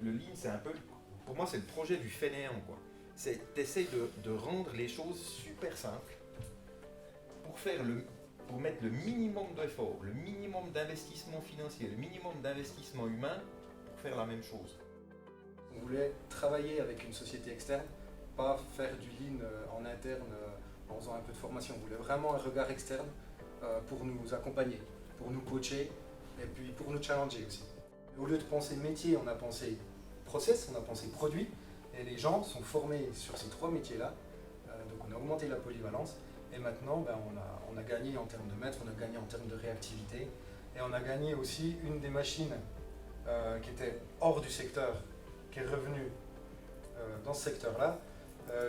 Le Lean, c'est un peu, pour moi, c'est le projet du fainéant, quoi. T'essayes de rendre les choses super simples pour mettre le minimum d'efforts, le minimum d'investissement financier, le minimum d'investissement humain pour faire la même chose. On voulait travailler avec une société externe, pas faire du lean en interne en faisant un peu de formation. On voulait vraiment un regard externe pour nous accompagner, pour nous coacher et puis pour nous challenger aussi. Au lieu de penser métier, on a pensé process, on a pensé produit et les gens sont formés sur ces trois métiers-là. Donc on a augmenté la polyvalence et maintenant on a gagné en termes de mètres, on a gagné en termes de réactivité et on a gagné aussi une des machines qui était hors du secteur, qui est revenue dans ce secteur-là,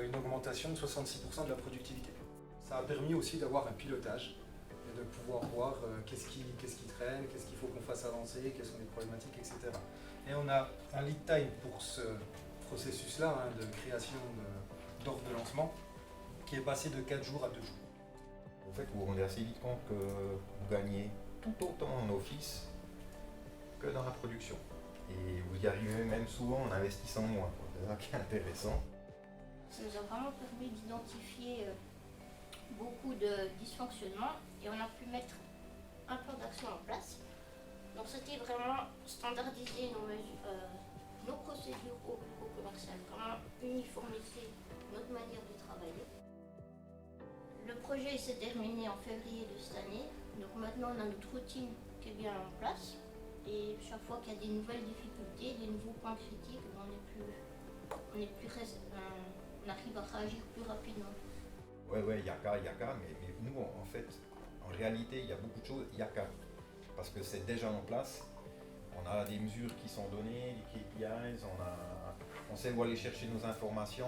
une augmentation de 66% de la productivité. Ça a permis aussi d'avoir un pilotage et de pouvoir voir qu'est-ce qui traîne, qu'est-ce qu'il faut qu'on fasse avancer, quelles sont les problématiques, etc. Et on a un lead time pour ce processus-là de création d'ordre de lancement qui est passé de 4 jours à 2 jours. En fait, vous vous rendez assez vite compte que vous gagnez tout autant en office que dans la production. Et vous y arrivez même souvent en investissant moins. C'est ça qui est intéressant. Ça nous a vraiment permis d'identifier beaucoup de dysfonctionnements et on a pu mettre un plan d'action en place. Donc c'était vraiment standardiser nos procédures au commercial, vraiment uniformiser notre manière de travailler. Le projet s'est terminé en février de cette année, donc maintenant on a notre routine qui est bien en place et chaque fois qu'il y a des nouvelles difficultés, des nouveaux points critiques, on arrive à réagir plus rapidement. Ouais, il y a qu'à, mais nous, en fait, en réalité, il y a beaucoup de choses, il y a qu'à. Parce que c'est déjà en place, on a des mesures qui sont données, les KPIs, on sait où aller chercher nos informations,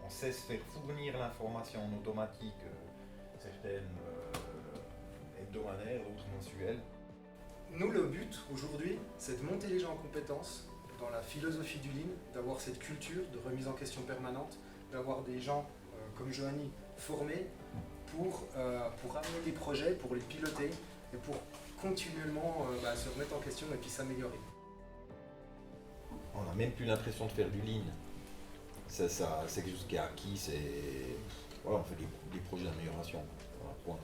on sait se faire fournir l'information en automatique, certaines hebdomadaires, d'autres mensuelles. Nous, le but aujourd'hui, c'est de monter les gens en compétences dans la philosophie du Lean, d'avoir cette culture de remise en question permanente, d'avoir des gens comme Johanny formés pour amener des projets, pour les piloter et pour continuellement se remettre en question et puis s'améliorer. On n'a même plus l'impression de faire du Lean. C'est quelque chose qui est acquis, voilà, on fait des projets d'amélioration. Voilà, point.